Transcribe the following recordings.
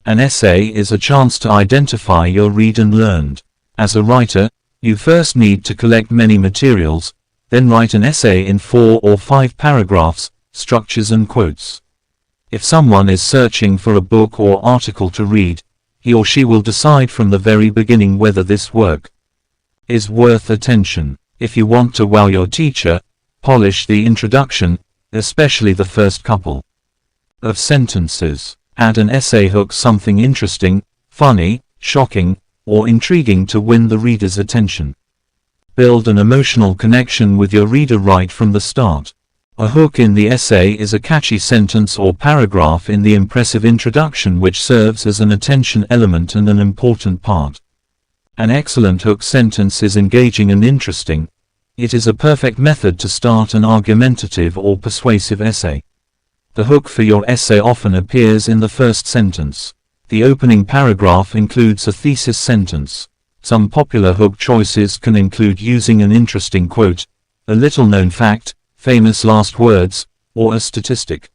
An essay is a chance to identify your read and learned. As a writer, you first need to collect many materials, then write an essay in 4 or 5 paragraphs, structures and quotes. If someone is searching for a book or article to read, he or she will decide from the very beginning whether this work is worth attention. If you want to wow your teacher, polish the introduction, especially the first couple of sentences. Add an essay hook, something interesting, funny, shocking, or intriguing to win the reader's attention. Build an emotional connection with your reader right from the start. A hook in the essay is a catchy sentence or paragraph in the impressive introduction which serves as an attention element and an important part. An excellent hook sentence is engaging and interesting. It is a perfect method to start an argumentative or persuasive essay. The hook for your essay often appears in the first sentence. The opening paragraph includes a thesis sentence. Some popular hook choices can include using an interesting quote, a little-known fact, famous last words, or a statistic.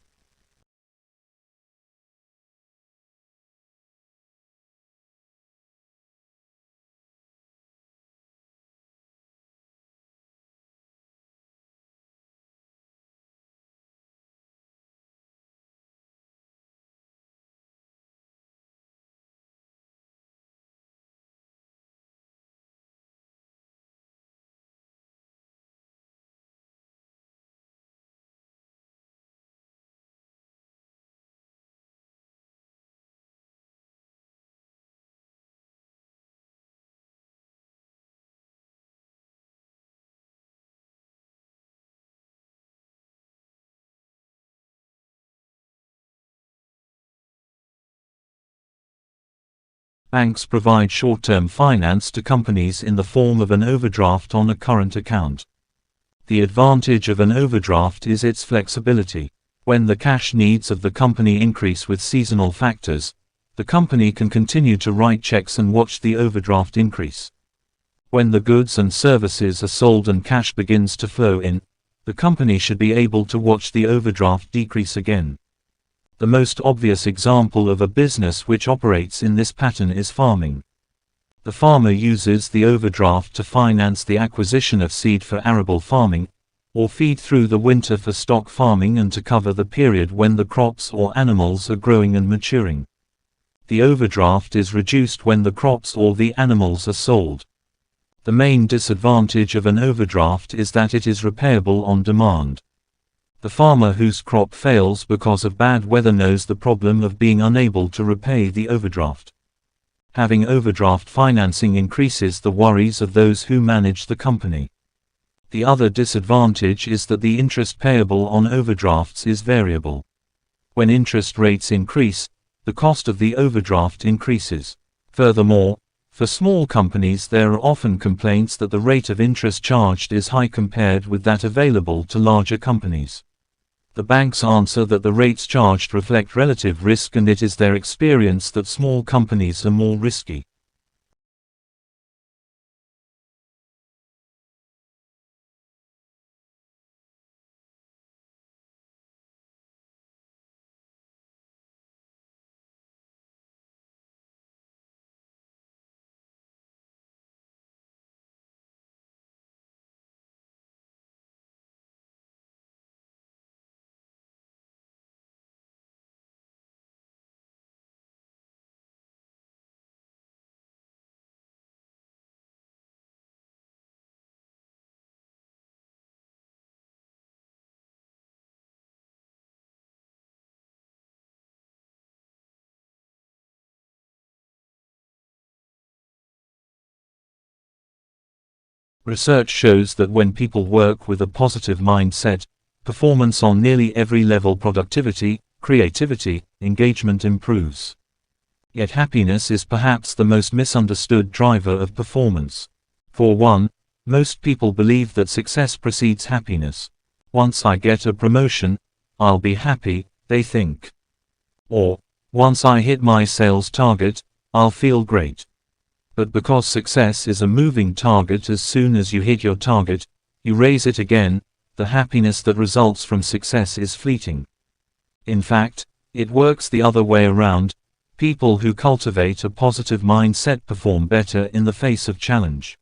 Banks provide short-term finance to companies in the form of an overdraft on a current account. The advantage of an overdraft is its flexibility. When the cash needs of the company increase with seasonal factors, the company can continue to write checks and watch the overdraft increase. When the goods and services are sold and cash begins to flow in, the company should be able to watch the overdraft decrease again. The most obvious example of a business which operates in this pattern is farming. The farmer uses the overdraft to finance the acquisition of seed for arable farming, or feed through the winter for stock farming and to cover the period when the crops or animals are growing and maturing. The overdraft is reduced when the crops or the animals are sold. The main disadvantage of an overdraft is that it is repayable on demand. The farmer whose crop fails because of bad weather knows the problem of being unable to repay the overdraft. Having overdraft financing increases the worries of those who manage the company. The other disadvantage is that the interest payable on overdrafts is variable. When interest rates increase, the cost of the overdraft increases. Furthermore, for small companies there are often complaints that the rate of interest charged is high compared with that available to larger companies. The banks answer that the rates charged reflect relative risk and it is their experience that small companies are more risky. Research shows that when people work with a positive mindset, performance on nearly every level, productivity, creativity, engagement improves. Yet happiness is perhaps the most misunderstood driver of performance. For one, most people believe that success precedes happiness. Once I get a promotion, I'll be happy, they think. Or, once I hit my sales target, I'll feel great. But because success is a moving target, as soon as you hit your target, you raise it again, the happiness that results from success is fleeting. In fact, it works the other way around. People who cultivate a positive mindset perform better in the face of challenge.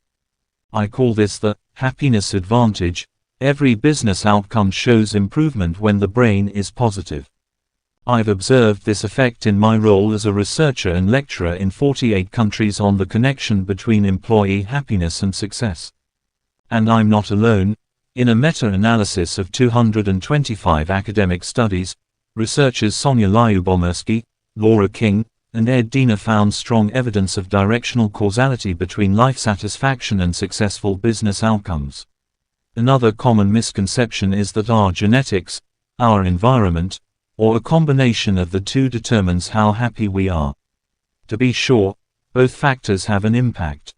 I call this the happiness advantage. Every business outcome shows improvement when the brain is positive. I've observed this effect in my role as a researcher and lecturer in 48 countries on the connection between employee happiness and success. And I'm not alone. In a meta-analysis of 225 academic studies, researchers Sonia Lyubomirsky, Laura King, and Ed Diener found strong evidence of directional causality between life satisfaction and successful business outcomes. Another common misconception is that our genetics, our environment, or a combination of the two determines how happy we are. To be sure, both factors have an impact.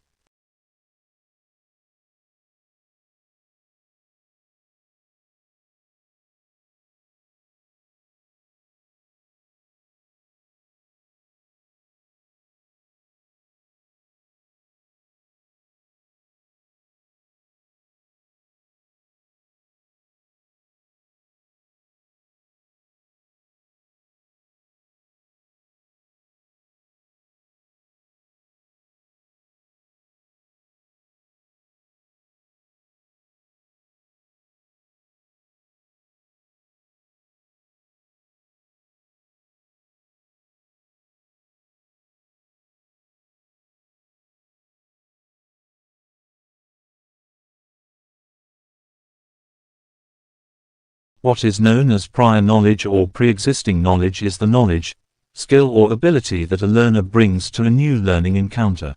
What is known as prior knowledge or pre-existing knowledge is the knowledge, skill or ability that a learner brings to a new learning encounter.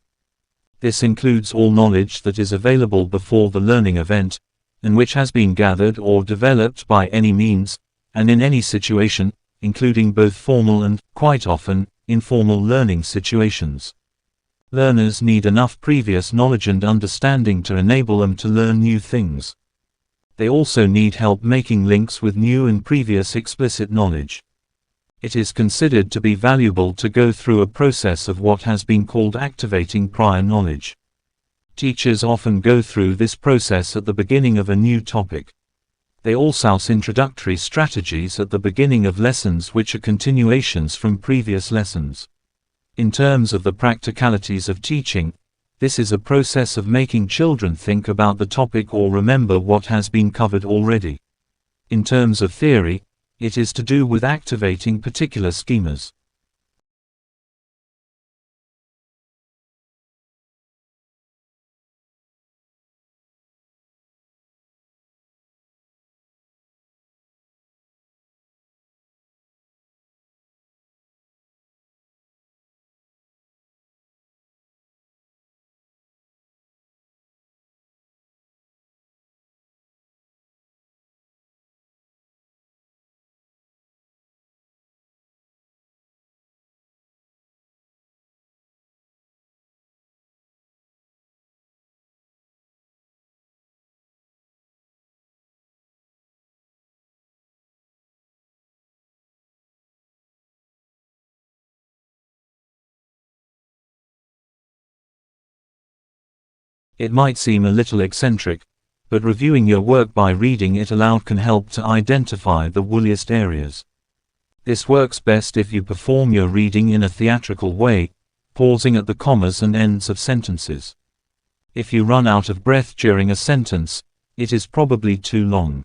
This includes all knowledge that is available before the learning event, and which has been gathered or developed by any means, and in any situation, including both formal and, quite often, informal learning situations. Learners need enough previous knowledge and understanding to enable them to learn new things. They also need help making links with new and previous explicit knowledge. It is considered to be valuable to go through a process of what has been called activating prior knowledge. Teachers often go through this process at the beginning of a new topic. They also use introductory strategies at the beginning of lessons which are continuations from previous lessons. In terms of the practicalities of teaching, this is a process of making children think about the topic or remember what has been covered already. In terms of theory, it is to do with activating particular schemas. It might seem a little eccentric, but reviewing your work by reading it aloud can help to identify the wooliest areas. This works best if you perform your reading in a theatrical way, pausing at the commas and ends of sentences. If you run out of breath during a sentence, it is probably too long.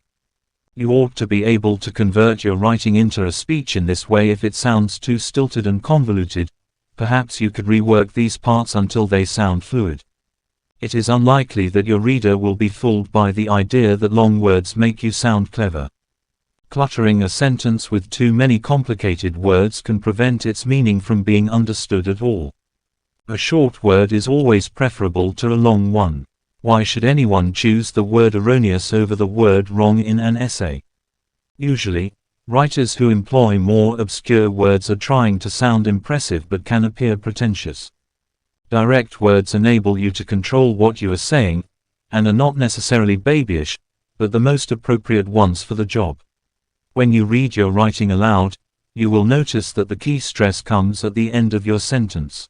You ought to be able to convert your writing into a speech in this way. If it sounds too stilted and convoluted, perhaps you could rework these parts until they sound fluid. It is unlikely that your reader will be fooled by the idea that long words make you sound clever. Cluttering a sentence with too many complicated words can prevent its meaning from being understood at all. A short word is always preferable to a long one. Why should anyone choose the word erroneous over the word wrong in an essay? Usually, writers who employ more obscure words are trying to sound impressive but can appear pretentious. Direct words enable you to control what you are saying, and are not necessarily babyish, but the most appropriate ones for the job. When you read your writing aloud, you will notice that the key stress comes at the end of your sentence.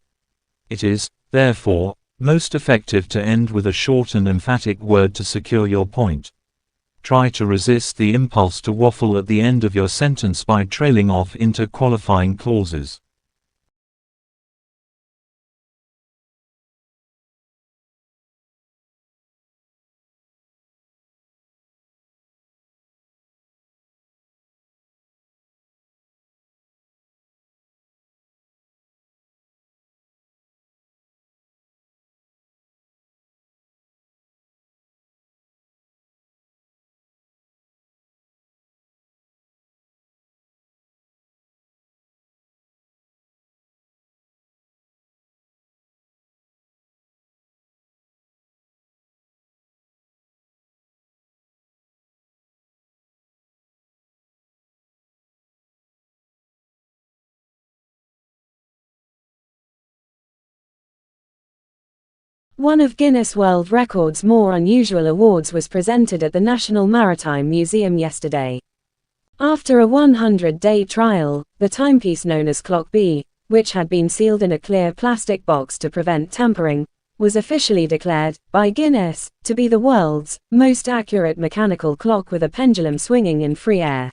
It is, therefore, most effective to end with a short and emphatic word to secure your point. Try to resist the impulse to waffle at the end of your sentence by trailing off into qualifying clauses. One of Guinness World Records' more unusual awards was presented at the National Maritime Museum yesterday. After a 100-day trial, the timepiece known as Clock B, which had been sealed in a clear plastic box to prevent tampering, was officially declared, by Guinness, to be the world's most accurate mechanical clock with a pendulum swinging in free air.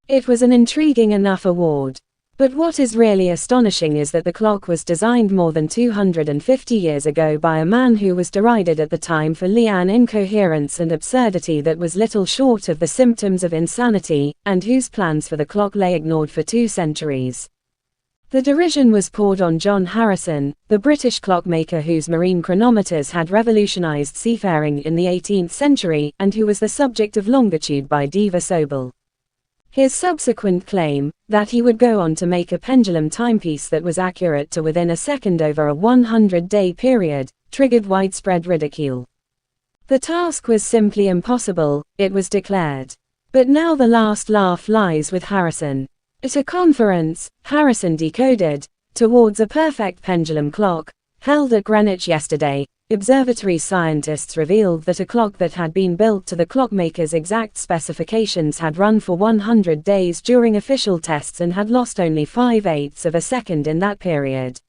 It was an intriguing enough award. But what is really astonishing is that the clock was designed more than 250 years ago by a man who was derided at the time for an incoherence and absurdity that was little short of the symptoms of insanity, and whose plans for the clock lay ignored for 2 centuries. The derision was poured on John Harrison, the British clockmaker whose marine chronometers had revolutionized seafaring in the 18th century, and who was the subject of Longitude by Diva Sobel. His subsequent claim, that he would go on to make a pendulum timepiece that was accurate to within a second over a 100-day period, triggered widespread ridicule. The task was simply impossible, it was declared. But now the last laugh lies with Harrison. At a conference, Harrison decoded, towards a perfect pendulum clock, held at Greenwich yesterday, observatory scientists revealed that a clock that had been built to the clockmaker's exact specifications had run for 100 days during official tests and had lost only 5/8 of a second in that period.